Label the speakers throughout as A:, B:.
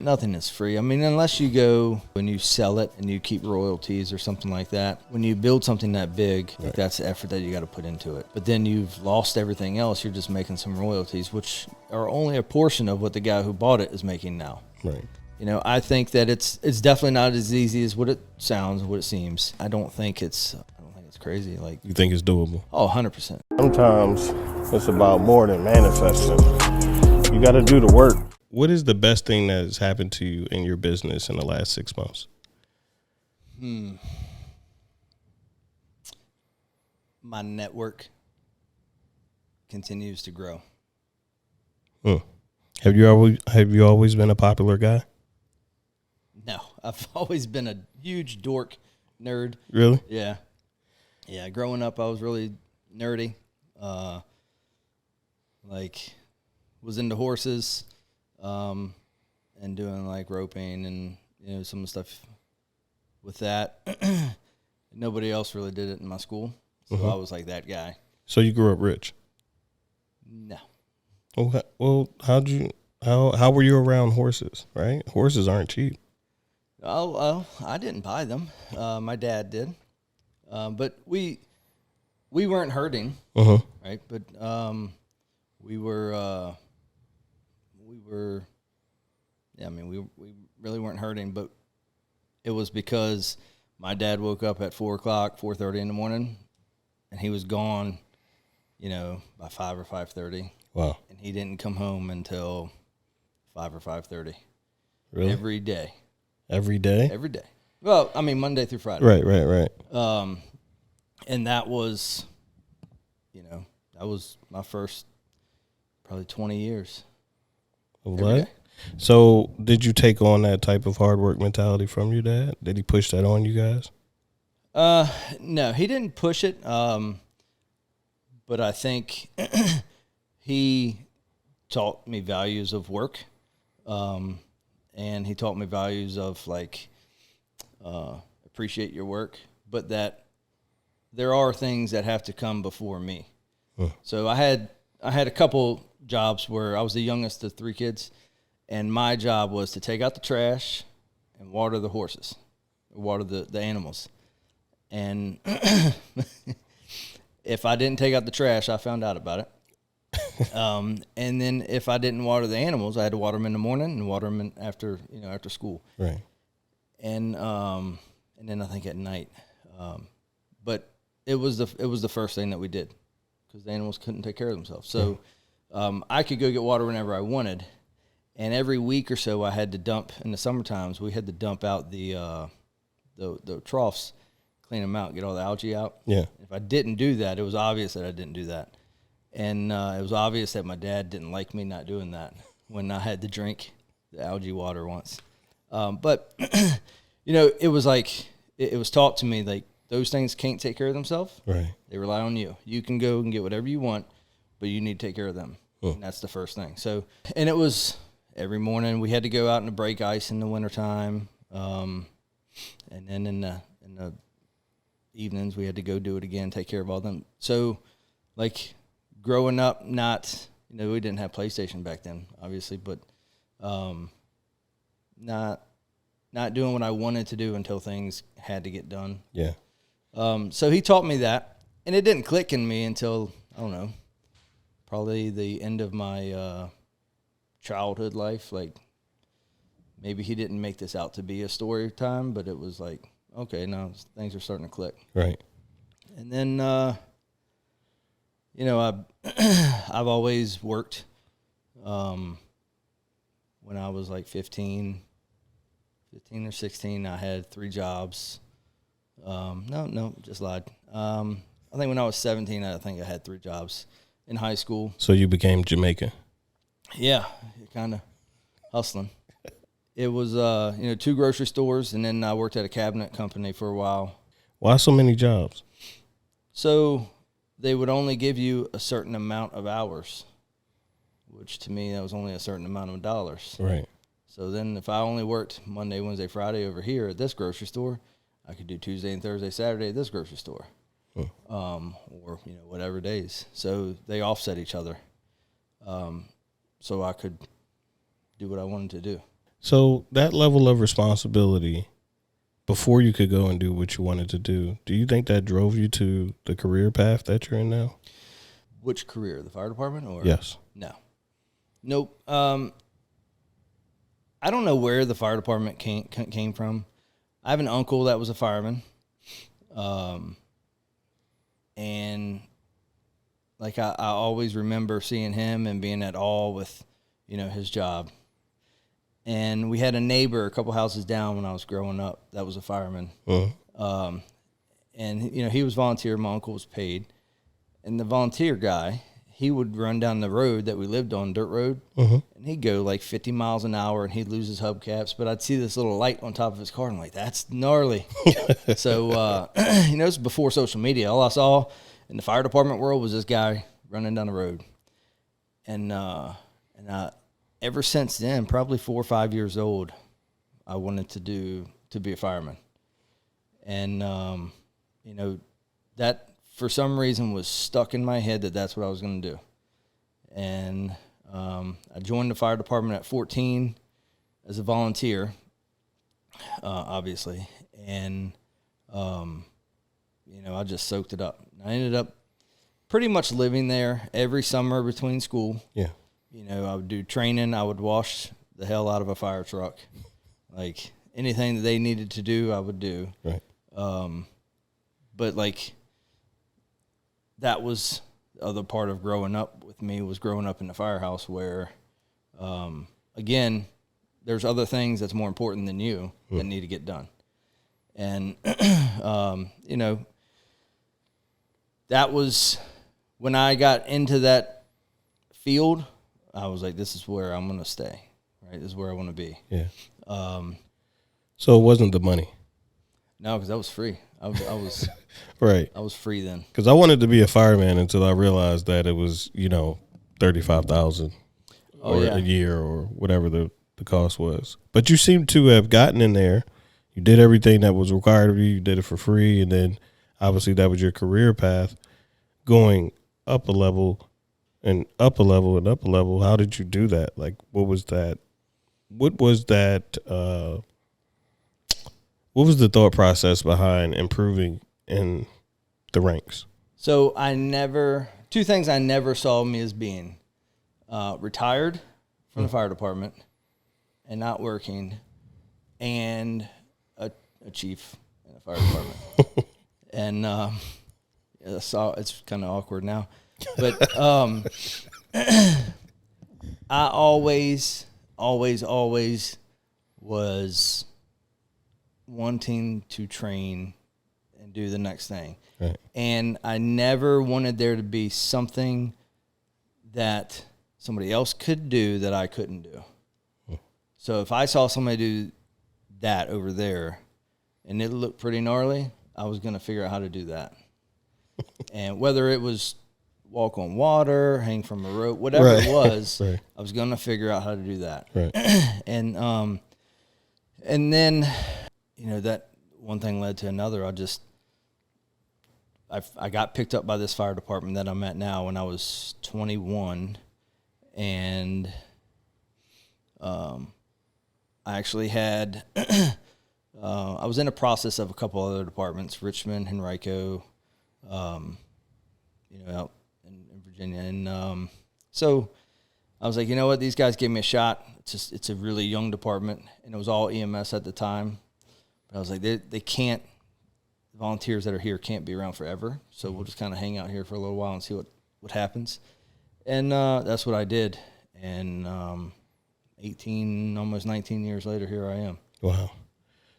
A: Nothing is free. I mean, unless you go and you sell it and you keep royalties or something like that. When you build something that big,
B: Right.
A: that's the effort that you got to put into it. But then you've lost everything else. You're just making some royalties, which are only a portion of what the guy who bought it is making now.
B: Right.
A: You know, I think that it's definitely not as easy as what it sounds, what it seems. I don't think it's crazy. Like,
B: You think it's doable?
A: oh, 100%.
C: Sometimes it's about more than manifesting. You got to do the work.
B: What is the best thing that has happened to you in your business in the last 6 months?
A: My network continues to grow.
B: Have you always been a popular guy?
A: No, I've always been a huge dork nerd.
B: Really?
A: Yeah. Growing up, I was really nerdy. Was into horses, and doing like roping and, you know, some stuff with that. Nobody else really did it in my school. So I was like that guy.
B: So you grew up rich?
A: No.
B: Well, how were you around horses, right? Horses aren't cheap.
A: Oh, I didn't buy them. My dad did. But we weren't hurting, right? But we were we really weren't hurting, but it was because my dad woke up at 4:30 in the morning, and he was gone, you know, by 5 or 5:30.
B: Wow.
A: And he didn't come home until 5 or 5:30.
B: Really?
A: Every day.
B: Every day?
A: Every day. Well, I mean, Monday through Friday.
B: Right.
A: And that was, you know, that was my first probably 20 years.
B: What? So did you take on that type of hard work mentality from your dad? Did he push that on you guys?
A: No, he didn't push it. But I think he taught me values of work. And he taught me values of like, appreciate your work, but that there are things that have to come before me. So I had a couple jobs where I was the youngest of 3 kids, and my job was to take out the trash and water the horses, water the animals. And if I didn't take out the trash, I found out about it. And then if I didn't water the animals, I had to water them in the morning and water them after school.
B: Right.
A: And then I think at night. But it was the first thing that we did, because the animals couldn't take care of themselves. So I could go get water whenever I wanted, and every week or so I had to dump, in the summer times, we had to dump out the troughs, clean them out, get all the algae out.
B: Yeah.
A: If I didn't do that, it was obvious that I didn't do that. And it was obvious that my dad didn't like me not doing that when I had to drink the algae water once. But, you know, it was like, it was taught to me, like, those things can't take care of themselves.
B: Right.
A: They rely on you. You can go and get whatever you want, but you need to take care of them.
B: Huh.
A: And that's the first thing. So, and it was every morning we had to go out and break ice in the wintertime. And then in the evenings we had to go do it again, take care of all them. So, like, growing up, not, you know, we didn't have PlayStation back then, obviously, but not doing what I wanted to do until things had to get done.
B: Yeah.
A: So he taught me that, and it didn't click in me until, I don't know, probably the end of my childhood life. Like, maybe he didn't make this out to be a story time, but it was like, okay, now things are starting to click.
B: Right.
A: And then, you know, I've always worked. When I was like 15 or 16, I had 3 jobs. No, just lied. I think when I was 17, I think I had 3 jobs in high school.
B: So you became Jamaican.
A: Yeah, kind of hustling. It was, 2 grocery stores, and then I worked at a cabinet company for a while.
B: Why so many jobs?
A: So they would only give you a certain amount of hours, which to me, that was only a certain amount of dollars.
B: Right.
A: So then if I only worked Monday, Wednesday, Friday over here at this grocery store, I could do Tuesday and Thursday, Saturday at this grocery store. Or, you know, whatever days. So they offset each other. So I could do what I wanted to do.
B: So that level of responsibility before you could go and do what you wanted to do you think that drove you to the career path that you're in now?
A: Which career? The fire department? Or
B: Yes.
A: No. Nope. I don't know where the fire department came from. I have an uncle that was a fireman. And like I always remember seeing him and being at awe with, his job. And we had a neighbor a couple houses down when I was growing up that was a fireman. And, he was volunteer. My uncle was paid. And the volunteer guy, he would run down the road that we lived on, dirt road, and he'd go like 50 miles an hour, and he'd lose his hubcaps. But I'd see this little light on top of his car, and I'm like, that's gnarly. So, it's before social media. All I saw in the fire department world was this guy running down the road. And ever since then, probably 4 or 5 years old, I wanted to be a fireman. And, that for some reason was stuck in my head that that's what I was going to do. And I joined the fire department at 14 as a volunteer, obviously. And, I just soaked it up. I ended up pretty much living there every summer between school.
B: Yeah.
A: I would do training. I would wash the hell out of a fire truck. Like anything that they needed to do, I would do.
B: Right.
A: But like that was the other part of growing up with me was growing up in the firehouse where, again, there's other things that's more important than you that need to get done. And, that was when I got into that field, I was like, this is where I'm going to stay, right? This is where I want to be.
B: Yeah. So it wasn't the money.
A: No, because that was free. I was
B: right.
A: I was free then.
B: Because I wanted to be a fireman until I realized that it was, $35,000 a year or whatever the cost was. But you seem to have gotten in there. You did everything that was required of you. You did it for free, and then obviously that was your career path, going up a level and up a level and up a level. How did you do that? Like, what was that? What was the thought process behind improving in the ranks?
A: So two things I never saw me as being retired from the fire department and not working, and a chief in the fire department. And it's kind of awkward now. But I always was wanting to train and do the next thing.
B: Right.
A: And I never wanted there to be something that somebody else could do that I couldn't do. So if I saw somebody do that over there and it looked pretty gnarly, I was going to figure out how to do that. And whether it was walk on water, hang from a rope, whatever it was,
B: right.
A: I was going to figure out how to do that.
B: Right.
A: And then, that one thing led to another. I got picked up by this fire department that I'm at now when I was 21, and I actually had I was in a process of a couple other departments, Richmond, Henrico, out in Virginia, and so I was like, you know what, these guys gave me a shot. It's a really young department, and it was all EMS at the time. But I was like, they can't. Volunteers that are here can't be around forever, so we'll just kind of hang out here for a little while and see what happens. And that's what I did. And 18, almost 19 years later, here I am.
B: Wow.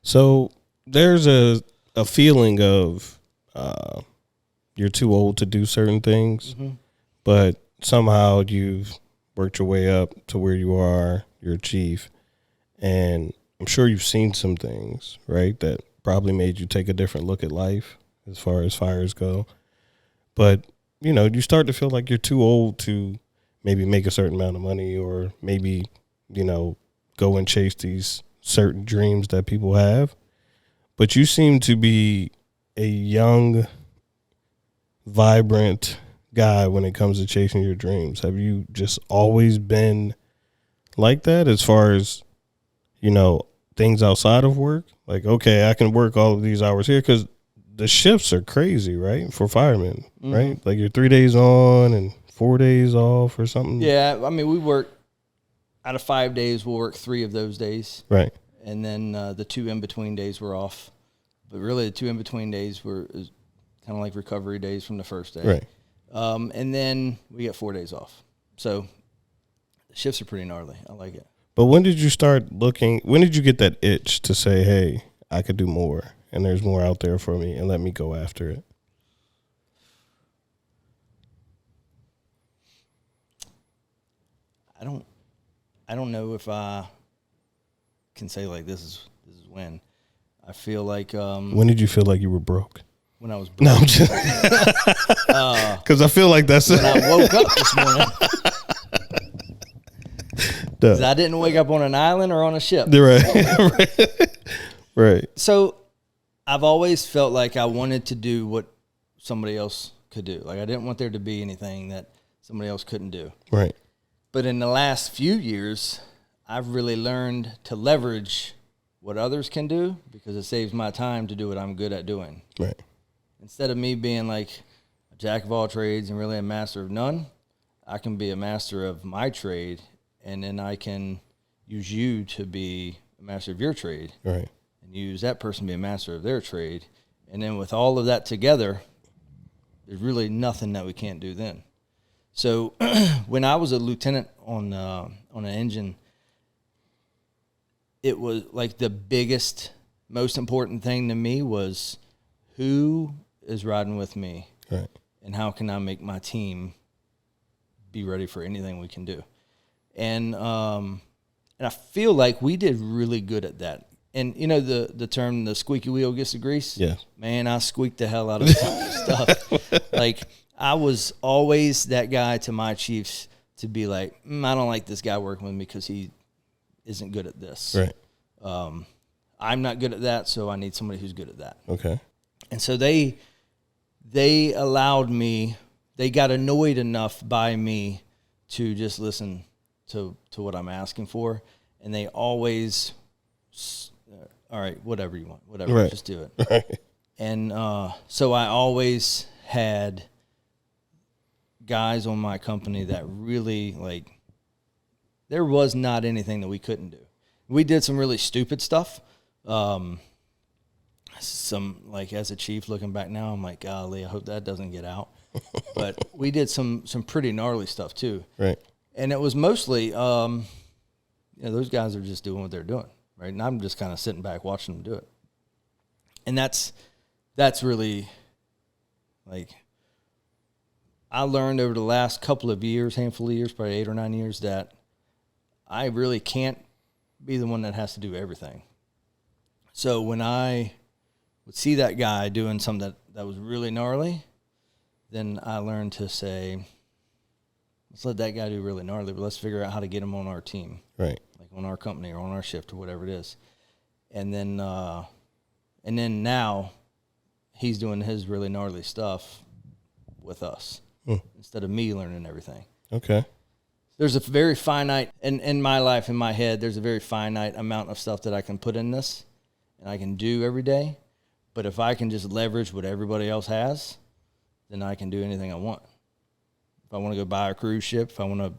B: So there's a feeling of you're too old to do certain things, but somehow you've worked your way up to where you are. You're a chief, and I'm sure you've seen some things, right, that probably made you take a different look at life as far as fires go. But, you start to feel like you're too old to maybe make a certain amount of money or maybe, go and chase these certain dreams that people have. But you seem to be a young, vibrant guy when it comes to chasing your dreams. Have you just always been like that as far as things outside of work. Like, okay, I can work all of these hours here because the shifts are crazy, right? For firemen, right? Like you're 3 days on and 4 days off or something.
A: Yeah, I mean, we work out of 5 days. We'll work 3 of those days,
B: Right.
A: and then the 2 in between days were off. But really, the 2 in between days were kind of like recovery days from the first day,
B: Right.
A: And then we get 4 days off. So the shifts are pretty gnarly. I like it.
B: But when did you start looking? When did you get that itch to say, "Hey, I could do more, and there's more out there for me, and let me go after it"?
A: I don't know if I can say like this is when. I feel like
B: When did you feel like you were broke?
A: when I was broke.
B: No, I'm just because I feel like that's
A: When I woke up this morning.
B: Duh.
A: 'Cause I didn't wake up on an island or on a ship.
B: Right. Right.
A: So I've always felt like I wanted to do what somebody else could do. Like I didn't want there to be anything that somebody else couldn't do.
B: Right.
A: But in the last few years, I've really learned to leverage what others can do because it saves my time to do what I'm good at doing.
B: Right.
A: Instead of me being like a jack of all trades and really a master of none, I can be a master of my trade, and then I can use you to be a master of your trade.
B: Right.
A: And use that person to be a master of their trade. And then with all of that together, there's really nothing that we can't do then. So when I was a lieutenant on an engine, it was like the biggest, most important thing to me was who is riding with me,
B: Right.
A: and how can I make my team be ready for anything we can do. And I feel like we did really good at that. And you know the term, the squeaky wheel gets the grease?
B: Yeah.
A: Man, I squeaked the hell out of stuff. Like, I was always that guy to my chiefs to be like, I don't like this guy working with me because he isn't good at this.
B: Right.
A: I'm not good at that, so I need somebody who's good at that.
B: Okay.
A: And so they allowed me, they got annoyed enough by me to just listen to what I'm asking for. And they always, all right, whatever you want, whatever,
B: Right.
A: just do it.
B: Right.
A: And so I always had guys on my company that really, like, there was not anything that we couldn't do. We did some really stupid stuff. Some, like, as a chief looking back now, I'm like, golly, I hope that doesn't get out. But we did some pretty gnarly stuff too.
B: Right.
A: And it was mostly, those guys are just doing what they're doing, right? And I'm just kind of sitting back watching them do it. And that's really, like, I learned over the last couple of years, handful of years, probably 8 or 9 years, that I really can't be the one that has to do everything. So when I would see that guy doing something that was really gnarly, then I learned to say, let's let that guy do really gnarly, but let's figure out how to get him on our team.
B: Right.
A: Like on our company or on our shift or whatever it is. And then now he's doing his really gnarly stuff with us instead of me learning everything.
B: Okay.
A: There's a very finite, in my life, in my head, there's a very finite amount of stuff that I can put in this and I can do every day. But if I can just leverage what everybody else has, then I can do anything I want. If I want to go buy a cruise ship, if I want to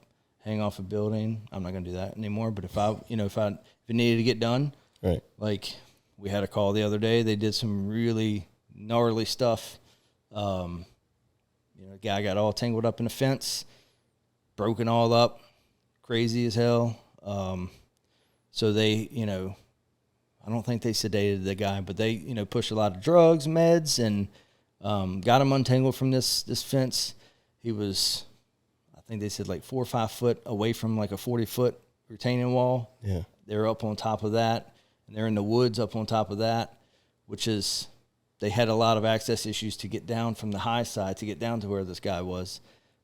A: hang off a building, I'm not going to do that anymore. But if it needed to get done,
B: Right.
A: like we had a call the other day, they did some really gnarly stuff. A guy got all tangled up in a fence, broken all up, crazy as hell. So they, I don't think they sedated the guy, but they, pushed a lot of drugs, meds, and got him untangled from this fence. He was, I think they said, like 4 or 5 foot away from like a 40-foot retaining wall.
B: Yeah.
A: They're up on top of that, and they're in the woods up on top of that, which is, they had a lot of access issues to get down from the high side to get down to where this guy was.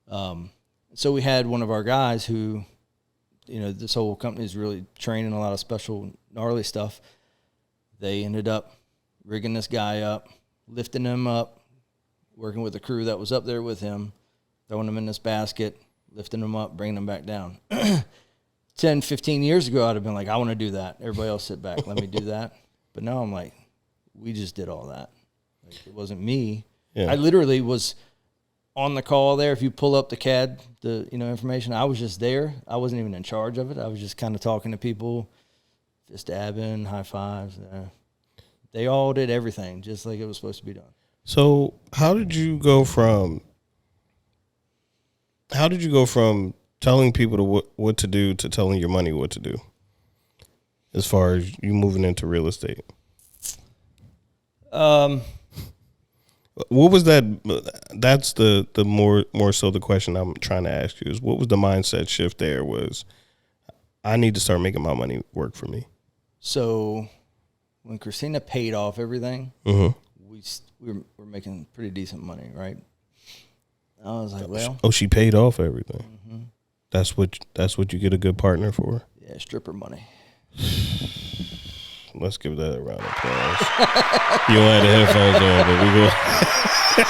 A: So we had one of our guys who, this whole company is really training a lot of special gnarly stuff. They ended up rigging this guy up, lifting him up, working with the crew that was up there with him, throwing him in this basket, lifting him up, bringing him back down. 10, 15 years ago, I'd have been like, I want to do that. Everybody else sit back. Let me do that. But now I'm like, we just did all that. Like, it wasn't me.
B: Yeah.
A: I literally was on the call there. If you pull up the CAD, information, I was just there. I wasn't even in charge of it. I was just kind of talking to people, just dabbing, high fives. They all did everything just like it was supposed to be done.
B: So how did you go from telling people what to do to telling your money what to do, as far as you moving into real estate? What was that? That's the more so the question I'm trying to ask you is, what was the mindset shift there? Was I need to start making my money work for me?
A: So when Christina paid off everything,
B: Mm-hmm.
A: we were making pretty decent money, right? I was like, well,
B: she paid off everything.
A: Mm-hmm.
B: That's what you get a good partner for.
A: Yeah, stripper money.
B: Let's give that a round of applause. You don't have the headphones on, but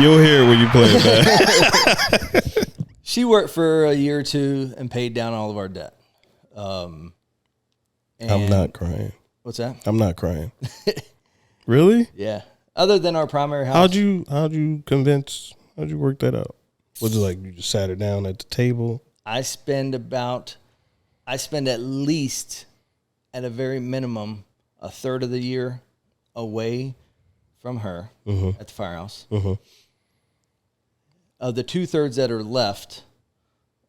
B: you'll hear it when you play it back.
A: She worked for a year or two and paid down all of our debt.
B: I'm not crying.
A: What's that?
B: I'm not crying. Really?
A: Yeah. Other than our primary house.
B: How'd you work that out? Was it like you just sat her down at the table?
A: I spend at least, at a very minimum, a third of the year away from her at the firehouse.
B: Mm-hmm.
A: Of the 2/3 that are left,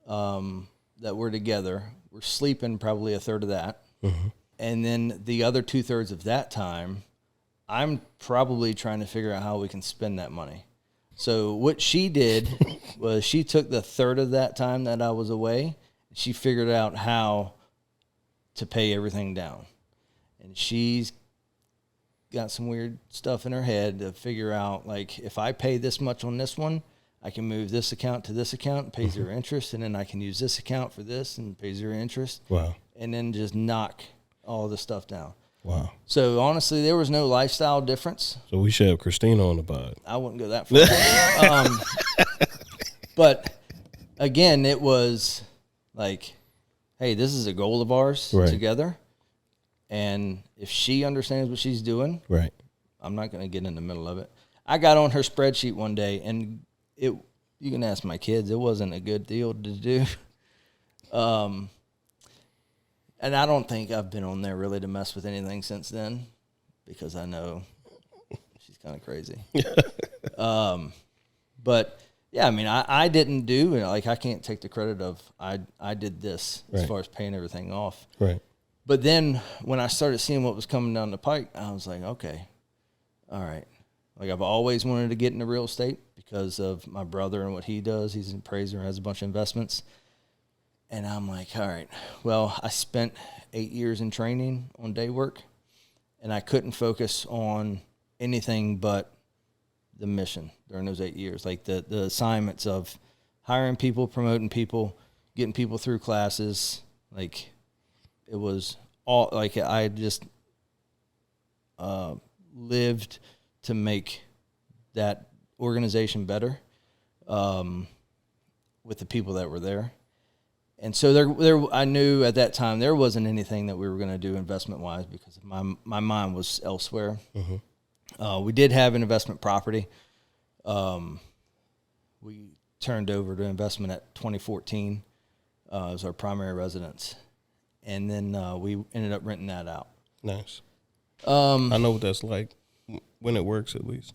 A: that we're together, we're sleeping probably a third of that.
B: Mm-hmm.
A: And then the other 2/3 of that time, I'm probably trying to figure out how we can spend that money. So what she did was she took the third of that time that I was away, and she figured out how to pay everything down. And she's got some weird stuff in her head to figure out, like, if I pay this much on this one, I can move this account to this account, pays her interest, and then I can use this account for this and pays her interest.
B: Wow.
A: And then just knock all the stuff down.
B: Wow.
A: So honestly, there was no lifestyle difference.
B: So we should have Christina on the pod.
A: I wouldn't go that far. But again, it was like, hey, this is a goal of ours together. And if she understands what she's doing,
B: right,
A: I'm not going to get in the middle of it. I got on her spreadsheet one day, and you can ask my kids, it wasn't a good deal to do. And I don't think I've been on there really to mess with anything since then, because I know she's kind of crazy. But yeah, I mean, I didn't do, like, I can't take the credit of I did this as far as paying everything off.
B: Right.
A: But then when I started seeing what was coming down the pike, I was like, okay, all right. Like, I've always wanted to get into real estate because of my brother and what he does. He's an appraiser, has a bunch of investments. And I'm like, all right, well, I spent 8 years in training on day work, and I couldn't focus on anything but the mission during those 8 years. Like the assignments of hiring people, promoting people, getting people through classes. Like, it was all, like, I just lived to make that organization better with the people that were there. And so there, I knew at that time there wasn't anything that we were going to do investment-wise because my mind was elsewhere. Mm-hmm. We did have an investment property. We turned over to investment at 2014 as our primary residence. And then we ended up renting that out.
B: Nice. I know what that's like when it works, at least.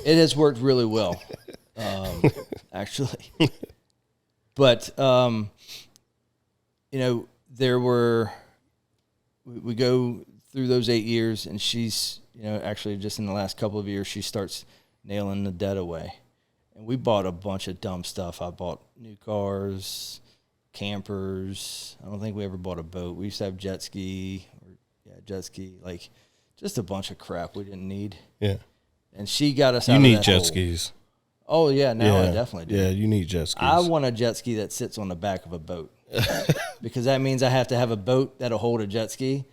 A: It has worked really well, actually. But, we go through those 8 years, and she's, actually just in the last couple of years, she starts nailing the debt away. And we bought a bunch of dumb stuff. I bought new cars, campers. I don't think we ever bought a boat. We used to have jet ski, like just a bunch of crap we didn't need. Yeah. And she got us out of that hole. You need
B: jet skis.
A: Oh, yeah, now I definitely do.
B: Yeah, you need jet skis.
A: I want a jet ski that sits on the back of a boat because that means I have to have a boat that'll hold a jet ski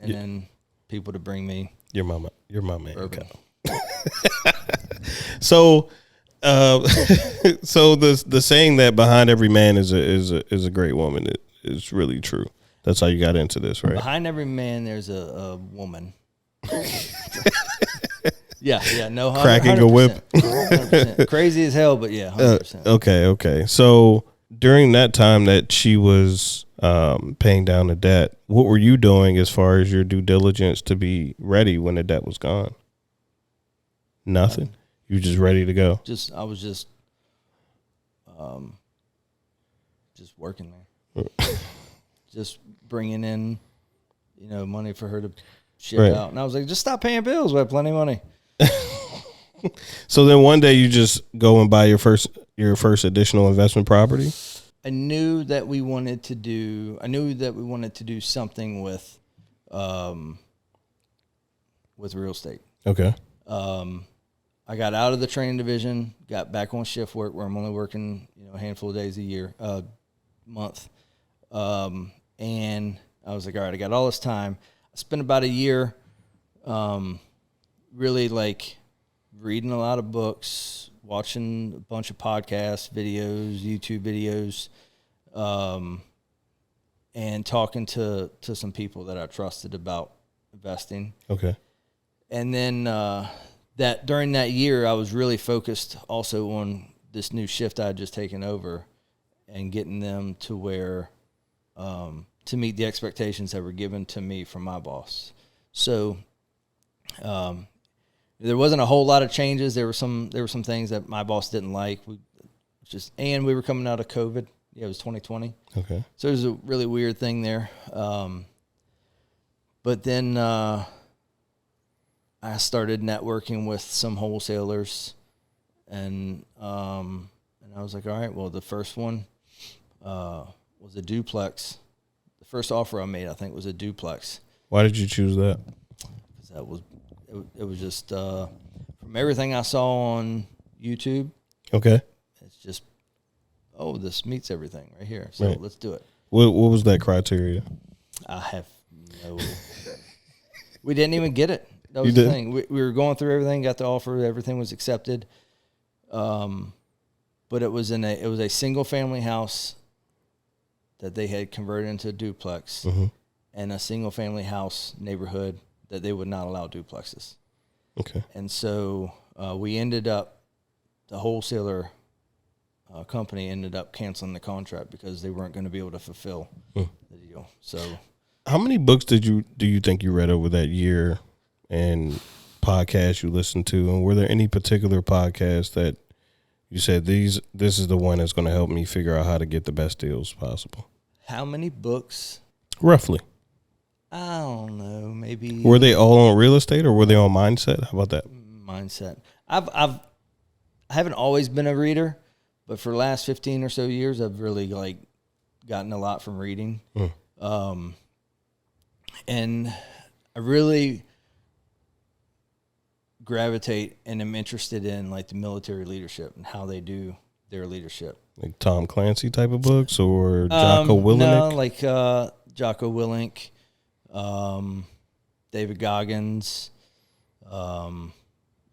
A: and then people to bring me.
B: Your mama, man.
A: Bourbon.
B: So, So the saying that behind every man is a great woman is really true. That's how you got into this, right?
A: Behind every man, there's a woman. Yeah, no, 100%,
B: Cracking a whip.
A: 100%. Crazy as hell, but yeah, 100%.
B: Okay. So during that time that she was paying down the debt, what were you doing as far as your due diligence to be ready when the debt was gone? Nothing. You just ready to go.
A: I was just working there, just bringing in, money for her to ship out, and I was like, just stop paying bills. We have plenty of money.
B: So then one day you just go and buy your first additional investment property.
A: I knew that we wanted to do something with real estate.
B: Okay.
A: I got out of the training division, got back on shift work where I'm only working, a handful of days a month. And I was like, all right, I got all this time. I spent about a year, really like reading a lot of books, watching a bunch of podcasts, videos, YouTube videos, and talking to some people that I trusted about investing.
B: Okay.
A: And then that during that year, I was really focused also on this new shift I had just taken over and getting them to where to meet the expectations that were given to me from my boss. So there wasn't a whole lot of changes. There were some things that my boss didn't like. We were coming out of COVID. Yeah, it was 2020.
B: Okay.
A: So it was a really weird thing there. But then I started networking with some wholesalers, and I was like, all right, well, the first one was a duplex. The first offer I made, I think, was a duplex.
B: Why did you choose that?
A: Because it was just from everything I saw on YouTube.
B: Okay.
A: It's just, this meets everything right here. So
B: right.
A: Let's do it.
B: What was that criteria?
A: I have no. We didn't even get it. That was
B: the
A: thing. We were going through everything, got the offer, everything was accepted. But it was a single family house that they had converted into a duplex, and a single family house neighborhood that they would not allow duplexes.
B: Okay.
A: And so we ended up, the wholesaler company ended up canceling the contract because they weren't going to be able to fulfill the deal. So,
B: how many books do you think you read over that year, and podcasts you listened to, and were there any particular podcasts that you said this is the one that's going to help me figure out how to get the best deals possible?
A: how many books?
B: Roughly.
A: I don't know. Maybe.
B: Were they all on real estate or were they on mindset? How about that?
A: Mindset. I haven't always been a reader, but for the last 15 or so years, I've really gotten a lot from reading. And I really gravitate and am interested in the military leadership and how they do their leadership.
B: Like Tom Clancy type of books or Jocko Willink?
A: No, like Jocko Willink, David Goggins.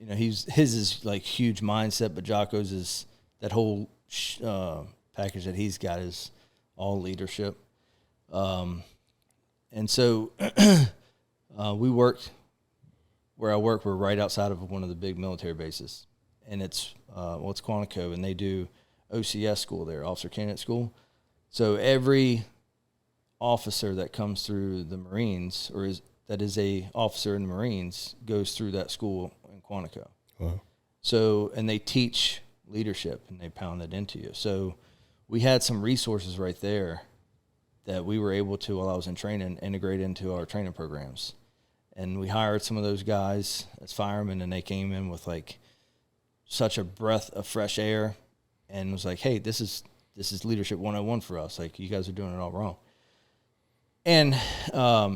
A: His is huge mindset, but Jocko's is that whole package that he's got is all leadership. And so we worked where I work. We're right outside of one of the big military bases, and it's Quantico, and they do OCS school there, Officer Candidate School. So every officer that comes through the Marines that is a officer in the Marines goes through that school in Quantico.
B: Wow.
A: So, and they teach leadership and they pound it into you. So we had some resources right there that we were able to, while I was in training, integrate into our training programs. And we hired some of those guys as firemen, and they came in with such a breath of fresh air and was like, hey, this is leadership 101 for us. You guys are doing it all wrong. And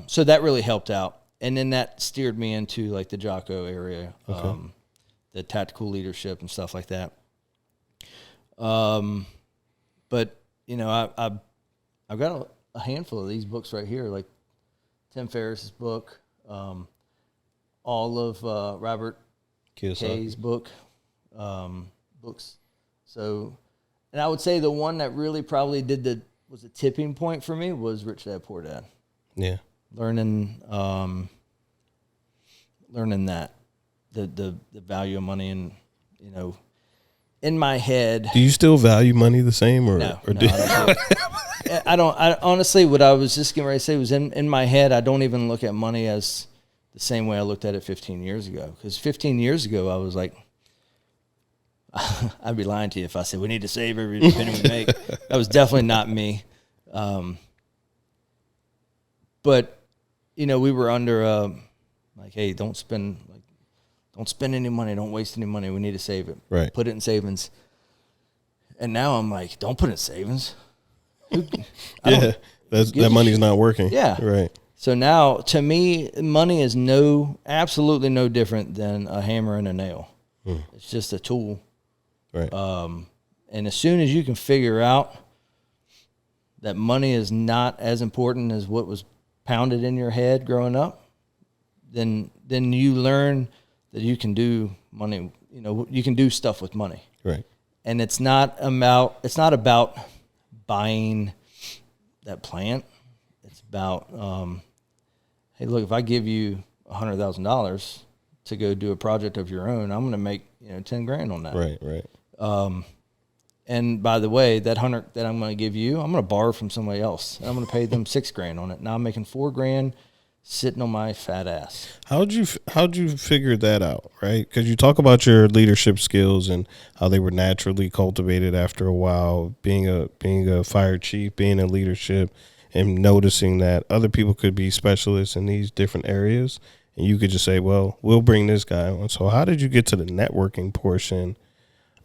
A: so that really helped out. And then that steered me into the Jocko area,
B: okay.
A: The tactical leadership and stuff like that. But I've got a handful of these books right here, like Tim Ferriss's book, all of Robert Kiyosaki. Kay's book, books. So, and I would say the one that really probably was a tipping point for me was Rich Dad Poor Dad.
B: Yeah.
A: Learning that the value of money, and in my head.
B: Do you still value money the same, or
A: No,
B: or
A: no,
B: do
A: I don't. I honestly, what I was just getting ready to say was in my head, I don't even look at money as the same way I looked at it 15 years ago. Because 15 years ago, I was like, I'd be lying to you if I said we need to save every penny we make. That was definitely not me. But we were under like, hey, don't spend any money, don't waste any money. We need to save it.
B: Right.
A: Put it in savings. And now I'm like, don't put it in savings.
B: That money's not working.
A: Yeah.
B: Right.
A: So now, to me, money is absolutely no different than a hammer and a nail. It's just a tool.
B: Right.
A: And as soon as you can figure out that money is not as important as what was pounded in your head growing up, then you learn that you can do money. You can do stuff with money.
B: Right.
A: And it's not about buying that plant. It's about, hey, look, if I give you $100,000 to go do a project of your own, I'm going to make $10,000 on that.
B: Right.
A: And by the way, that $100 that I'm going to give you, I'm going to borrow from somebody else. And I'm going to pay them $6,000 on it. Now I'm making $4,000 sitting on my fat ass. How'd you
B: figure that out? Right. Cause you talk about your leadership skills and how they were naturally cultivated after a while, being a fire chief, being in leadership, and noticing that other people could be specialists in these different areas. And you could just say, well, we'll bring this guy on. So how did you get to the networking portion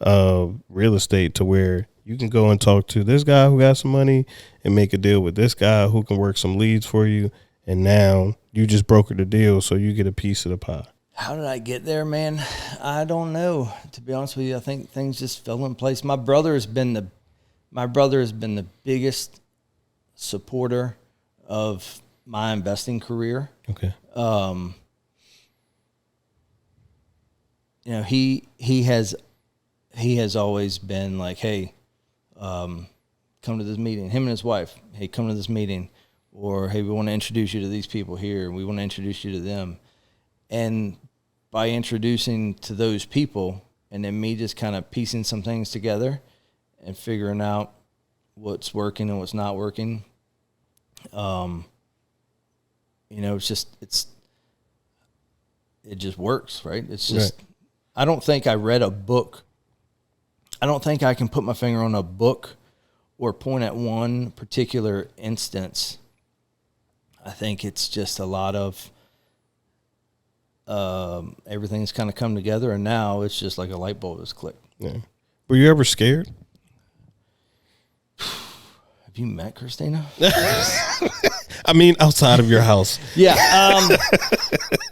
B: of real estate to where you can go and talk to this guy who got some money and make a deal with this guy who can work some leads for you? And now you just brokered the deal, so you get a piece of the pie.
A: How did I get there, man? I don't know. To be honest with you, I think things just fell in place. My brother has been the biggest supporter of my investing career.
B: Okay.
A: He has always been like, hey, come to this meeting. Him and his wife, hey, come to this meeting. Or, hey, we want to introduce you to these people here. We want to introduce you to them. And by introducing to those people and then me just kind of piecing some things together and figuring out what's working and what's not working, it just works, right? It's just, right. I don't think I read a book. I don't think I can put my finger on a book or point at one particular instance. I think it's just a lot of everything's kind of come together, and now it's just like a light bulb has clicked.
B: Yeah. Were you ever scared?
A: Have you met Christina?
B: I mean, outside of your house.
A: Yeah.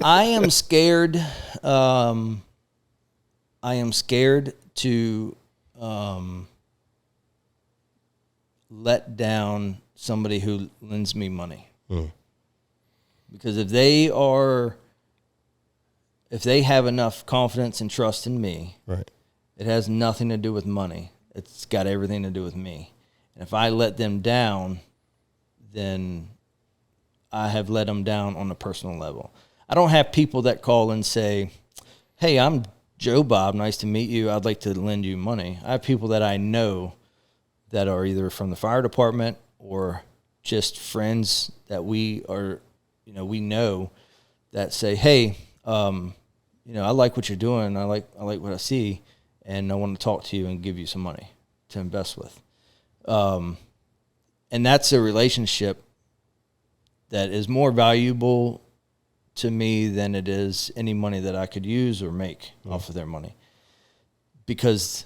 A: I am scared. I am scared to let down somebody who lends me money. Because if they have enough confidence and trust in me,
B: right,
A: it has nothing to do with money. It's got everything to do with me. And if I let them down, then I have let them down on a personal level. I don't have people that call and say, hey, I'm Joe Bob, nice to meet you. I'd like to lend you money. I have people that I know that are either from the fire department or just friends that we know that say, hey, I like what you're doing. I like what I see, and I want to talk to you and give you some money to invest with. And that's a relationship that is more valuable to me than it is any money that I could use or make off of their money, because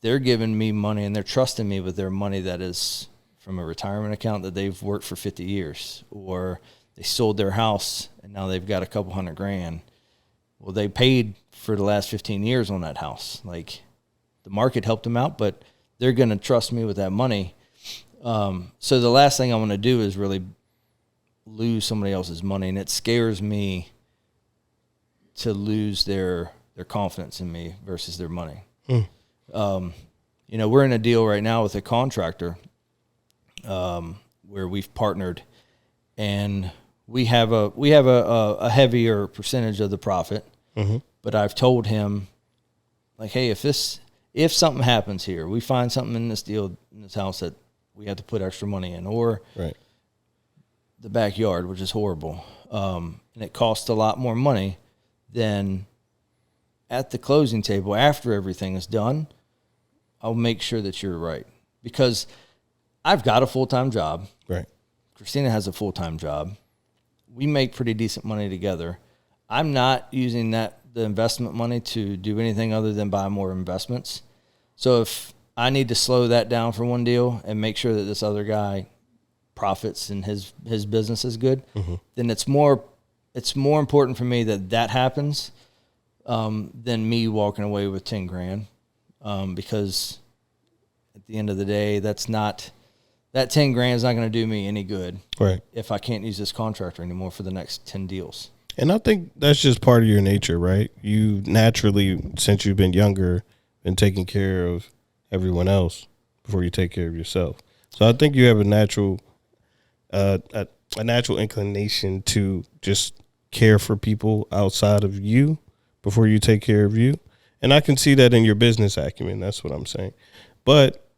A: they're giving me money and they're trusting me with their money that is from a retirement account that they've worked for 50 years, or they sold their house and now they've got a couple $100,000. Well, they paid for the last 15 years on that house. Like, the market helped them out, but they're going to trust me with that money. So the last thing I want to do is really lose somebody else's money, and it scares me to lose their confidence in me versus their money. You know, we're in a deal right now with a contractor where we've partnered, and we have a heavier percentage of the profit.
B: Mm-hmm.
A: But I've told him, like, hey, if something happens here, we find something in this deal in this house that we have to put extra money in, or
B: Right.
A: the backyard, which is horrible, and it costs a lot more money, then at the closing table, after everything is done, I'll make sure that you're right, because I've got a full-time job.
B: Right.
A: Christina has a full-time job. We make pretty decent money together. I'm not using the investment money to do anything other than buy more investments. So if I need to slow that down for one deal and make sure that this other guy profits and his business is good, then it's more important for me that happens than me walking away with 10 grand. Because at the end of the day, that 10 grand is not going to do me any good.
B: Right.
A: If I can't use this contractor anymore for the next 10 deals.
B: And I think that's just part of your nature, right? You naturally, since you've been younger, been taking care of everyone else before you take care of yourself. So I think you have a natural inclination to just care for people outside of you before you take care of you. And I can see that in your business acumen. That's what I'm saying. But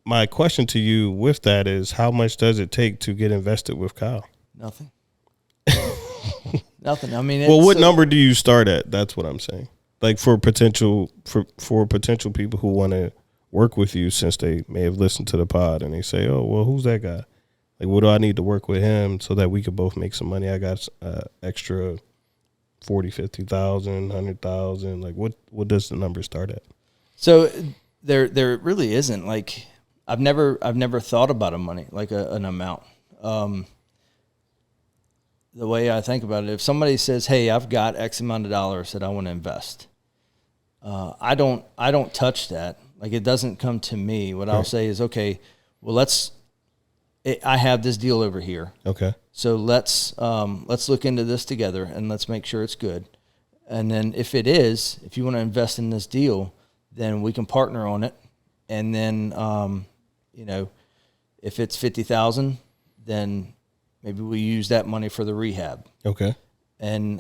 B: my question to you with that is, how much does it take to get invested with Kyle?
A: Nothing. Nothing. I mean,
B: Well, what number do you start at? That's what I'm saying. Like for potential people who want to work with you, since they may have listened to the pod and they say, "Oh, well, who's that guy? Like, what do I need to work with him so that we could both make some money? I got extra 40, 50,000, 100,000. Like, what does the number start at?"
A: So there really isn't. Like, I've never thought about a money, like an amount. The way I think about it, if somebody says, "Hey, I've got X amount of dollars that I want to invest," I don't touch that. Like, it doesn't come to me. What I'll say is, okay, well, I have this deal over here.
B: Okay.
A: So let's look into this together and let's make sure it's good. And then if you want to invest in this deal, then we can partner on it. And then, if it's 50,000, then maybe we use that money for the rehab.
B: Okay.
A: And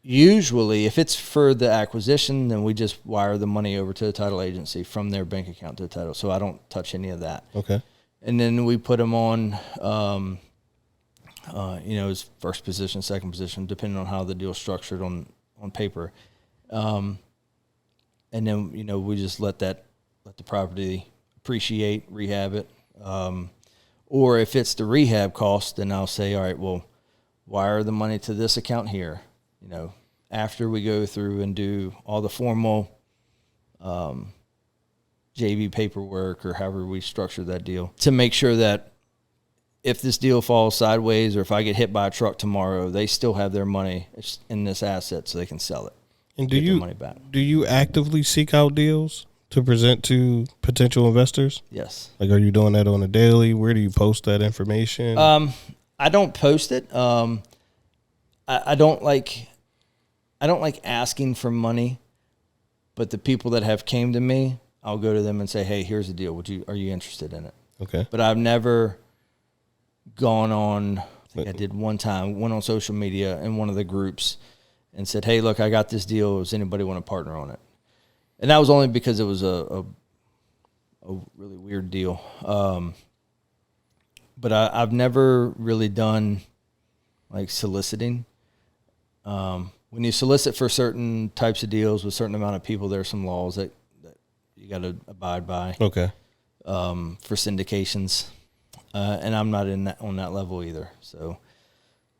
A: usually, if it's for the acquisition, then we just wire the money over to the title agency from their bank account to the title. So I don't touch any of that.
B: Okay.
A: And then we put them on, his first position, second position, depending on how the deal's structured on paper. And then, we just let the property appreciate, rehab it. Or if it's the rehab cost, then I'll say, all right, well, wire the money to this account here, after we go through and do all the formal JV paperwork or however we structure that deal, to make sure that if this deal falls sideways or if I get hit by a truck tomorrow, they still have their money in this asset so they can sell it.
B: And
A: get their money back.
B: Do you actively seek out deals to present to potential investors?
A: Yes.
B: Like, are you doing that on a daily? Where do you post that information?
A: I don't post it. I don't like asking for money, but the people that have came to me, I'll go to them and say, "Hey, here's the deal. Are you interested in it?"
B: Okay.
A: But I've never gone on. I think I did one time. Went on social media in one of the groups and said, "Hey, look, I got this deal. Does anybody want to partner on it?" And that was only because it was a really weird deal. But I've never really done like soliciting. When you solicit for certain types of deals with a certain amount of people, there are some laws that you got to abide by.
B: Okay.
A: For syndications, and I'm not on that level either. So,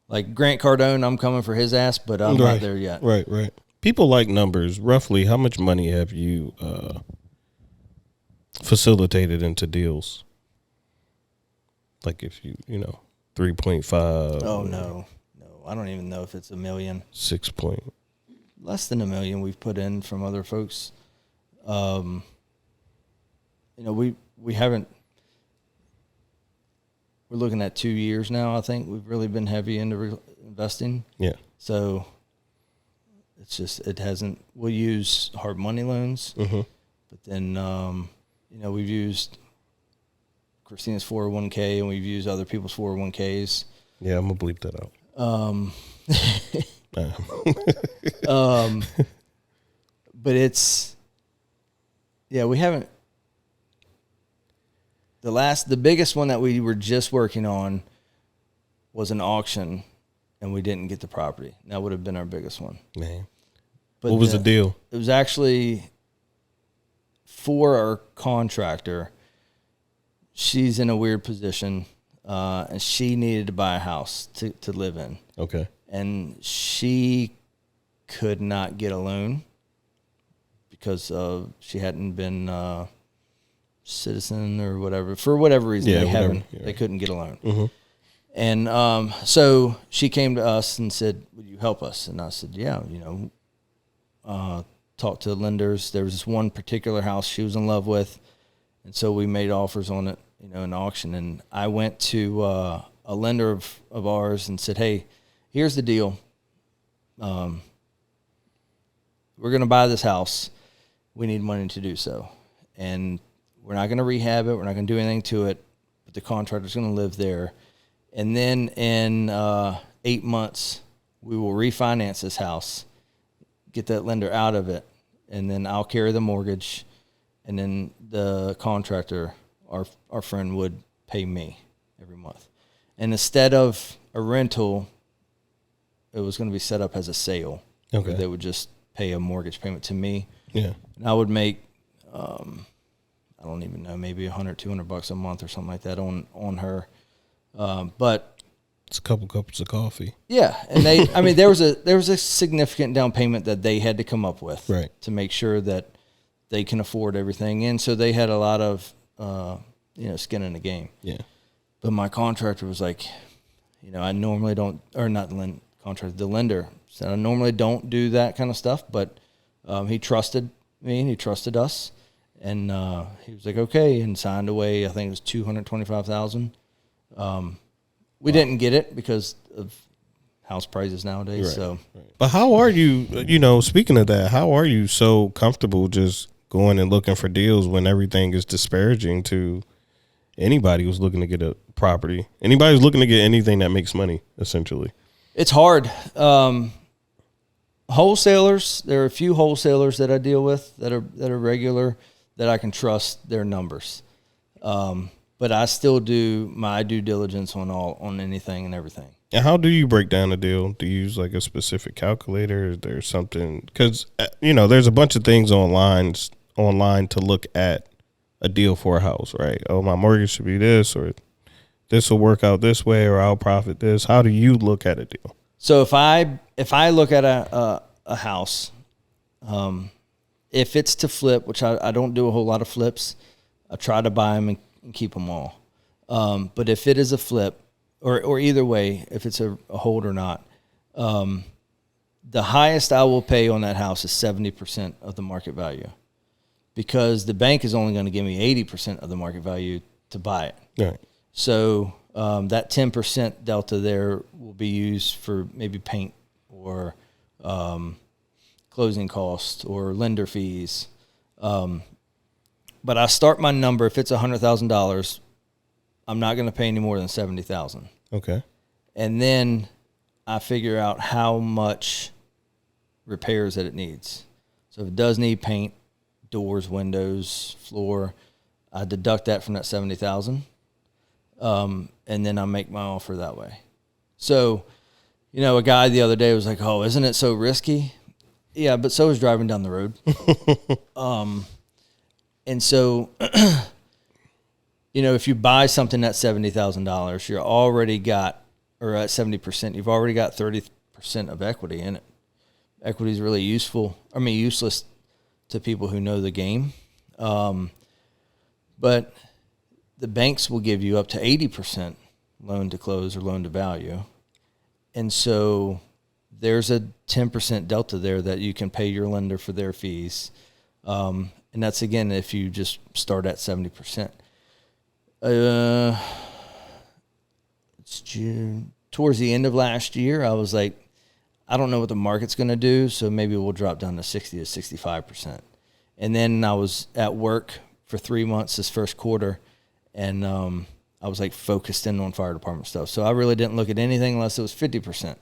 A: like Grant Cardone, I'm coming for his ass, but I'm not there yet.
B: Right. People like numbers. Roughly, how much money have you facilitated into deals? Like, if 3.5.
A: Oh no, I don't even know if it's $1 million.
B: 6 point.
A: Less than $1 million we've put in from other folks. We haven't. We're looking at 2 years now. I think we've really been heavy into investing.
B: Yeah.
A: So it's just it hasn't. We'll use hard money loans, but But then, we've used Christina's 401k, and we've used other people's 401ks.
B: Yeah, I'm going to bleep that out.
A: But it's, we haven't. The biggest one that we were just working on was an auction, and we didn't get the property. That would have been our biggest one.
B: Man.
A: But
B: what was the deal?
A: It was actually for our contractor. She's in a weird position, and she needed to buy a house to live in.
B: Okay.
A: And she could not get a loan because she hadn't been citizen or whatever. For whatever reason, they couldn't get a loan.
B: Mm-hmm.
A: And so she came to us and said, "Would you help us?" And I said, "Yeah, talk to the lenders." There was this one particular house she was in love with, and so we made offers on it, in auction. And I went to a lender of ours and said, "Hey, here's the deal. We're going to buy this house. We need money to do so. And we're not going to rehab it. We're not going to do anything to it. But the contractor's going to live there. And then in 8 months, we will refinance this house, get that lender out of it, and then I'll carry the mortgage. And then the contractor, our friend, would pay me every month. And instead of a rental, it was going to be set up as a sale.
B: Okay.
A: They would just pay a mortgage payment to me.
B: Yeah.
A: And I would make, I don't even know, maybe $100, $200 a month or something like that on her. But
B: it's a couple cups of coffee.
A: Yeah. And there was a significant down payment that they had to come up with,
B: right,
A: to make sure that they can afford everything. And so they had a lot of, skin in the game.
B: Yeah.
A: But my contractor was like, I normally don't, or not the contractor, the lender said, I normally don't do that kind of stuff, but he trusted me and he trusted us. And he was like, okay, and signed away, I think it was $225,000. We didn't get it because of house prices nowadays.
B: Right.
A: So,
B: but how are you, speaking of that, how are you so comfortable just going and looking for deals when everything is disparaging to anybody who's looking to get a property? Anybody who's looking to get anything that makes money, essentially.
A: It's hard. Wholesalers, there are a few wholesalers that I deal with that are regular, that I can trust their numbers. But I still do my due diligence on anything and everything.
B: And how do you break down a deal? Do you use like a specific calculator? Is there something? Because, there's a bunch of things online to look at a deal for a house, right? Oh, my mortgage should be this, or this will work out this way, or I'll profit this. How do you look at a deal?
A: So if I look at a house, if it's to flip, which I don't do a whole lot of flips, I try to buy them and keep them all. But if it is a flip, or either way, if it's a hold or not, the highest I will pay on that house is 70% of the market value, because the bank is only going to give me 80% of the market value to buy it.
B: Right.
A: So that 10% delta there will be used for maybe paint or closing costs or lender fees. But I start my number, if it's $100,000, I'm not going to pay any more than $70,000.
B: Okay.
A: And then I figure out how much repairs that it needs. So if it does need paint, doors, windows, floor, I deduct that from that $70,000. And then I make my offer that way. So, a guy the other day was like, "Oh, isn't it so risky?" Yeah, but so is driving down the road. And so, if you buy something at $70,000, you're already got, or at 70%, you've already got 30% of equity in it. Equity is really useless to people who know the game. But the banks will give you up to 80% loan to close or loan to value. And so there's a 10% delta there that you can pay your lender for their fees. And that's, again, if you just start at 70%. It's June. Towards the end of last year, I was like, I don't know what the market's going to do, so maybe we'll drop down to 60 to 65%. And then I was at work for 3 months this first quarter, and I was like focused in on fire department stuff. So I really didn't look at anything unless it was 50%.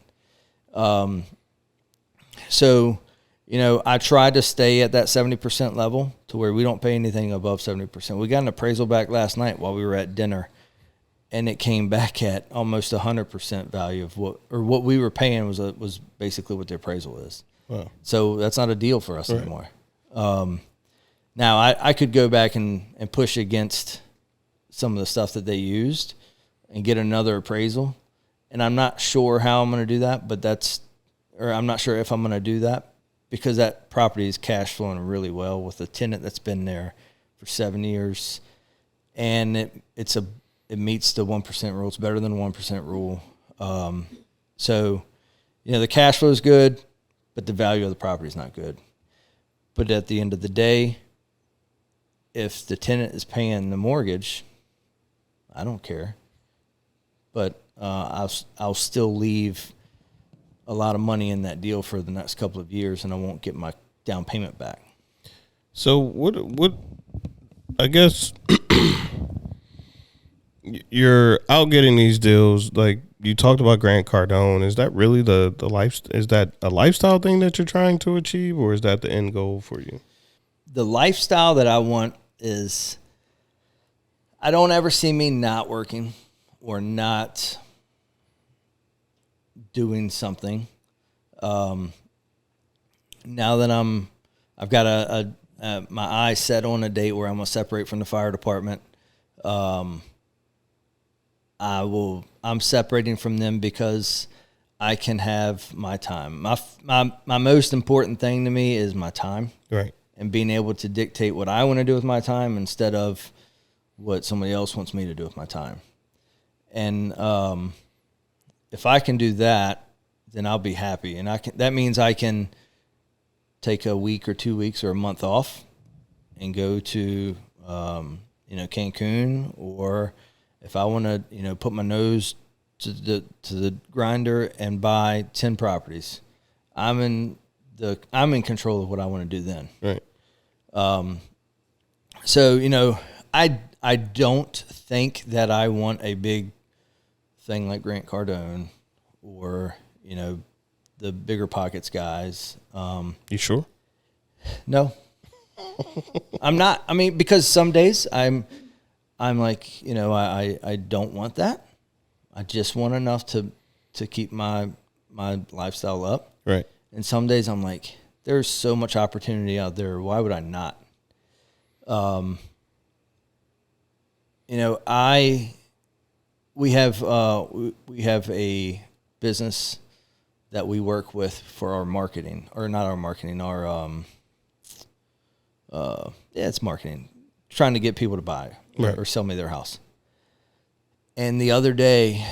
A: So, you know, I tried to stay at that 70% level to where we don't pay anything above 70%. We got an appraisal back last night while we were at dinner, and it came back at almost 100% value of what we were paying was basically what the appraisal is.
B: Wow.
A: So that's not a deal for us anymore. Now I could go back and push against some of the stuff that they used and get another appraisal. And I'm not sure how I'm going to do that, I'm not sure if I'm going to do that, because that property is cash flowing really well with a tenant that's been there for 7 years. And it meets the 1% rule. It's better than the 1% rule. So, you know, the cash flow is good, but the value of the property is not good. But at the end of the day, if the tenant is paying the mortgage, I don't care. But I'll still leave a lot of money in that deal for the next couple of years, and I won't get my down payment back.
B: So what I guess you're out getting these deals, like you talked about Grant Cardone. Is that really the life? Is that a lifestyle thing that you're trying to achieve, or is that the end goal for you?
A: The lifestyle that I want is, I don't ever see me not working or not doing something. Now that I've got my eyes set on a date where I'm gonna separate from the fire department. I'm separating from them because I can have my time. My most important thing to me is my time.
B: Right.
A: And being able to dictate what I want to do with my time instead of what somebody else wants me to do with my time. And if I can do that, then I'll be happy. And that means I can take a week or 2 weeks or a month off and go to Cancun, or if I want to put my nose to the grinder and buy 10 properties, I'm in control of what I want to do then.
B: Right.
A: So I don't think that I want a big thing like Grant Cardone or the bigger pockets guys.
B: You sure?
A: No, I'm not. I mean, because some days I'm like, I don't want that. I just want enough to keep my lifestyle up.
B: Right. And
A: some days I'm like, there's so much opportunity out there. Why would I not? We have a business that we work with for our marketing, or not our marketing, it's marketing, trying to get people to buy or sell me their house. And the other day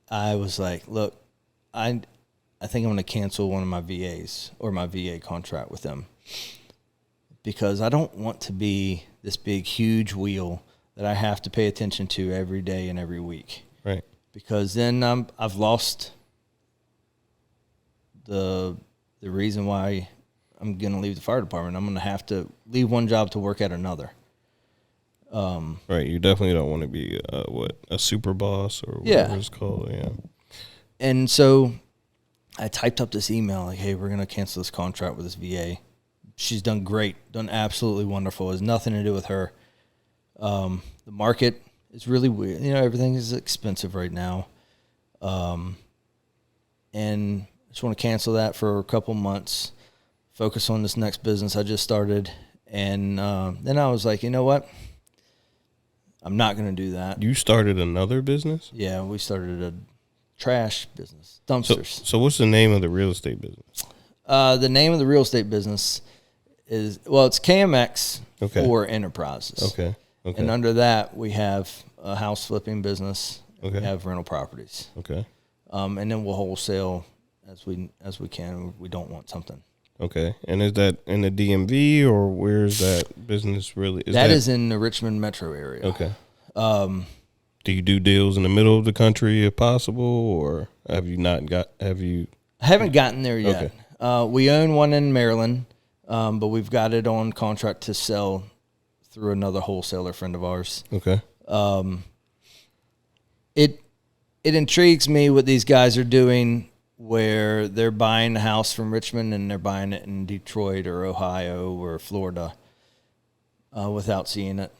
A: I was like, look, I think I'm going to cancel one of my VAs or my VA contract with them, because I don't want to be this big, huge wheel that I have to pay attention to every day and every week.
B: Right.
A: Because then I've lost the reason why I'm going to leave the fire department. I'm going to have to leave one job to work at another.
B: Right. You definitely don't want to be a super boss or whatever it's called. Yeah.
A: And so I typed up this email like, hey, we're going to cancel this contract with this VA. She's done great, done absolutely wonderful. It has nothing to do with her. The market is really weird. Everything is expensive right now. And I just want to cancel that for a couple months, focus on this next business I just started. And then I was like, you know what? I'm not going to do that.
B: You started another business?
A: Yeah, we started a trash business, dumpsters.
B: So what's the name of the real estate business?
A: The name of the real estate business is, it's KMX for Enterprises.
B: Okay.
A: And under that, we have a house flipping business.
B: Okay.
A: We have rental properties.
B: Okay. And
A: then we'll wholesale as we can. We don't want something.
B: Okay. And is that in the DMV, or where's that business really?
A: That is in the Richmond metro area.
B: Okay. Do you do deals in the middle of the country if possible, or have you?
A: I haven't gotten there yet.
B: Okay.
A: We own one in Maryland. but we've got it on contract to sell through another wholesaler friend of ours.
B: Okay.
A: It intrigues me what these guys are doing, where they're buying a house from Richmond and they're buying it in Detroit or Ohio or Florida without seeing it.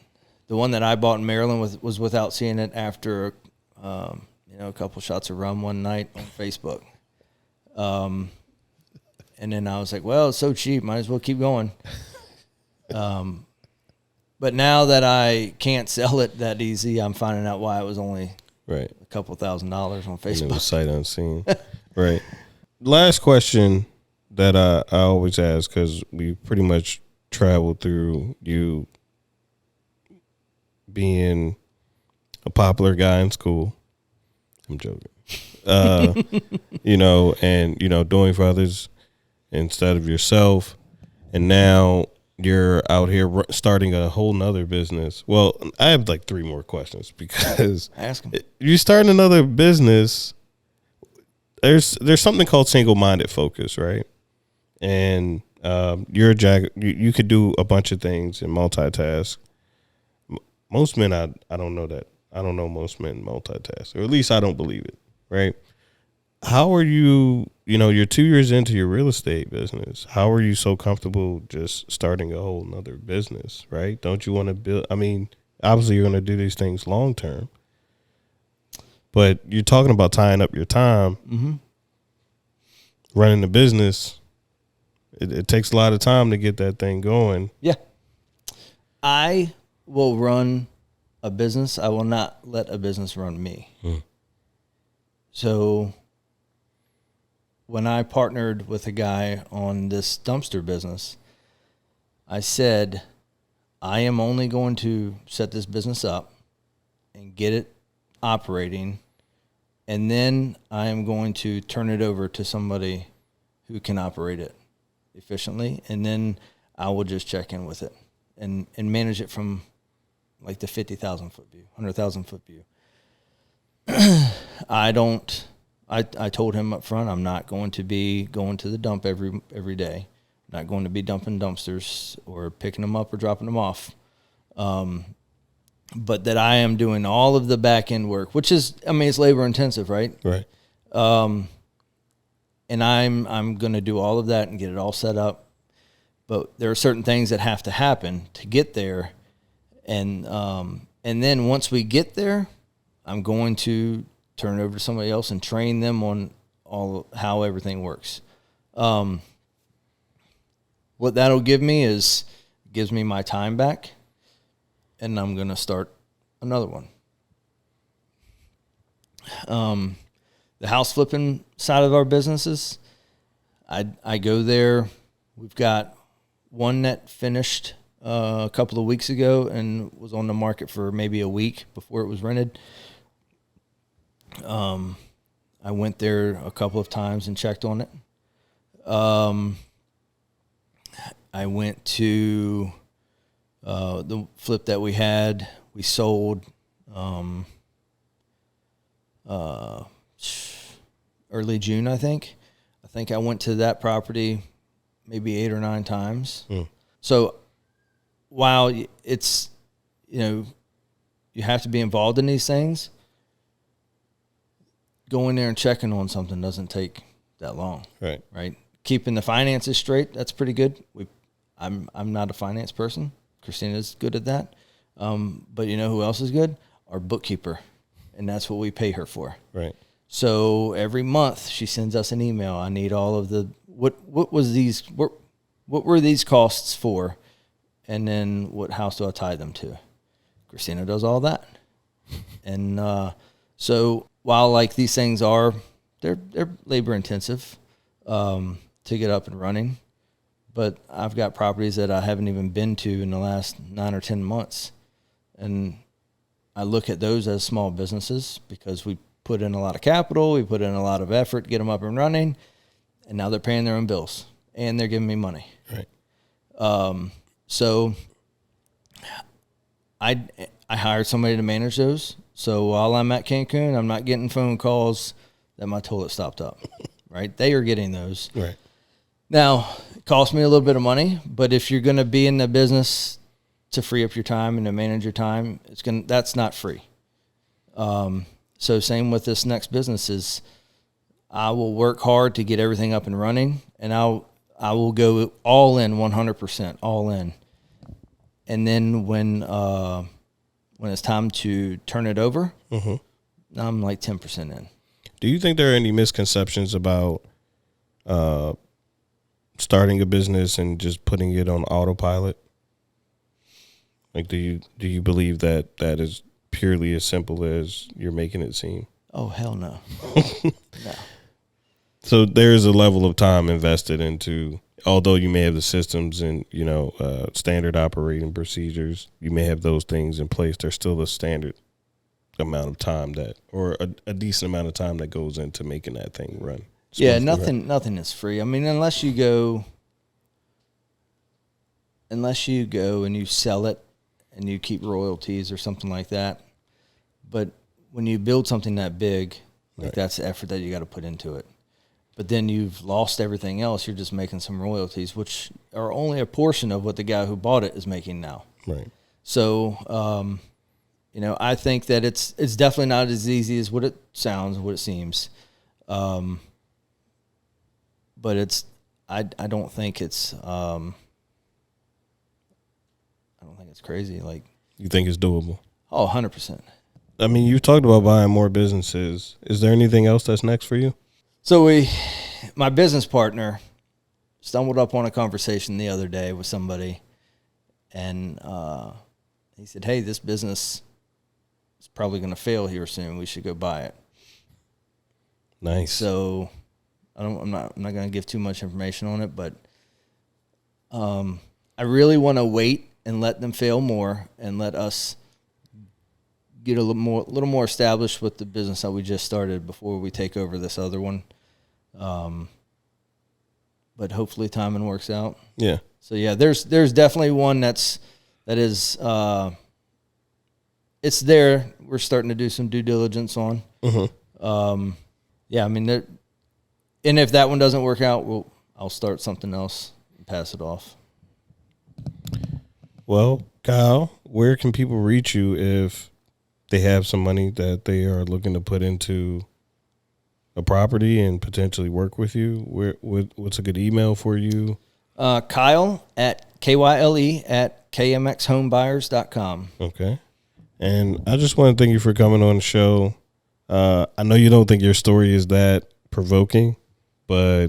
A: The one that I bought in Maryland was without seeing it after a couple shots of rum one night on Facebook. And then I was like, well, it's so cheap, might as well keep going. But now that I can't sell it that easy, I'm finding out why it was only
B: right
A: a couple $1,000s on Facebook.
B: And it was sight unseen. Right. Last question that I always ask, because we pretty much traveled through you being a popular guy in school. I'm joking. And doing for others instead of yourself. And now you're out here starting a whole nother business. Well, I have like 3 more questions, because
A: ask them.
B: You start another business. There's something called single-minded focus, right? And you're a jack. You could do a bunch of things and multitask. Most men, I don't know that. I don't know most men multitask, or at least I don't believe it, right? How are you, you're 2 years into your real estate business. How are you so comfortable just starting a whole nother business, right? Don't you want to build, obviously you're going to do these things long term, but you're talking about tying up your time, running the business. It takes a lot of time to get that thing going.
A: Yeah. I will run a business. I will not let a business run me. So when I partnered with a guy on this dumpster business, I said, I am only going to set this business up and get it operating, and then I am going to turn it over to somebody who can operate it efficiently, and then I will just check in with it and manage it from like the 50,000 foot view, 100,000 foot view. I told him up front, I'm not going to be going to the dump every day. I'm not going to be dumping dumpsters or picking them up or dropping them off. But that I am doing all of the back end work, which is, it's labor intensive, right?
B: Right.
A: And I'm going to do all of that and get it all set up. But there are certain things that have to happen to get there. And then once we get there, I'm going to turn it over to somebody else and train them on how everything works. What that'll give me gives me my time back, and I'm going to start another one. The house flipping side of our businesses, I go there. We've got one that finished a couple of weeks ago and was on the market for maybe a week before it was rented. I went there a couple of times and checked on it. I went to the flip that we had. We sold early June, I think. I think I went to that property maybe 8 or 9 times. So while it's, you have to be involved in these things, going there and checking on something doesn't take that long. Right. Keeping the finances straight, that's pretty good. I'm not a finance person. Christina's good at that. But you know who else is good? Our bookkeeper. And that's what we pay her for.
B: Right.
A: So every month she sends us an email. I need all of the what were these costs for? And then what house do I tie them to? Christina does all that. And so while like these things they're labor intensive to get up and running, but I've got properties that I haven't even been to in the last 9 or 10 months. And I look at those as small businesses because we put in a lot of capital, we put in a lot of effort, get them up and running, and now they're paying their own bills and they're giving me money.
B: Right.
A: So I hired somebody to manage those. So while I'm at Cancun, I'm not getting phone calls that my toilet stopped up, right? They are getting those.
B: Right.
A: Now, cost me a little bit of money, but if you're going to be in the business to free up your time and to manage your time, that's not free. So same with this next business is I will work hard to get everything up and running, and I will go all in 100%, all in. And then when it's time to turn it over, I'm like 10% in.
B: Do you think there are any misconceptions about starting a business and just putting it on autopilot? Like, do you believe that is purely as simple as you're making it seem?
A: Oh, hell no. No.
B: So there's a level of time invested into, although you may have the systems and, standard operating procedures, you may have those things in place. There's still a standard amount of time or a decent amount of time that goes into making that thing run.
A: Yeah, nothing is free. I mean, unless you go and you sell it and you keep royalties or something like that. But when you build something that big, that's the effort that you got to put into it. But then you've lost everything else. You're just making some royalties, which are only a portion of what the guy who bought it is making now.
B: Right.
A: So, I think that it's definitely not as easy as what it sounds, what it seems. But I don't think it's crazy. Like,
B: you think it's doable?
A: Oh, 100%.
B: I mean, you talked about buying more businesses. Is there anything else that's next for you?
A: So my business partner stumbled up on a conversation the other day with somebody, and he said, "Hey, this business is probably going to fail here soon. We should go buy it."
B: Nice.
A: So I'm not going to give too much information on it, but I really want to wait and let them fail more and let us get a little more established with the business that we just started before we take over this other one. But hopefully timing works out.
B: Yeah.
A: So yeah, there's definitely one that is it's there. We're starting to do some due diligence on. Yeah, I mean, and if that one doesn't work out, I'll start something else and pass it off.
B: Well, Kyle, where can people reach you if they have some money that they are looking to put into a property and potentially work with you? What's a good email for you?
A: Kyle at KYLE@KMXHomebuyers.com.
B: Okay. And I just want to thank you for coming on the show. I know you don't think your story is that provoking, but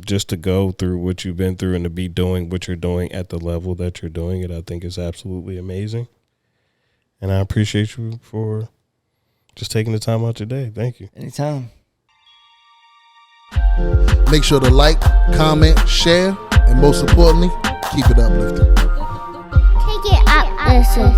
B: just to go through what you've been through and to be doing what you're doing at the level that you're doing it, I think is absolutely amazing. And I appreciate you for just taking the time out today. Thank you.
A: Anytime.
D: Make sure to like, comment, share, and most importantly, keep it uplifting.
E: Take it up, listen.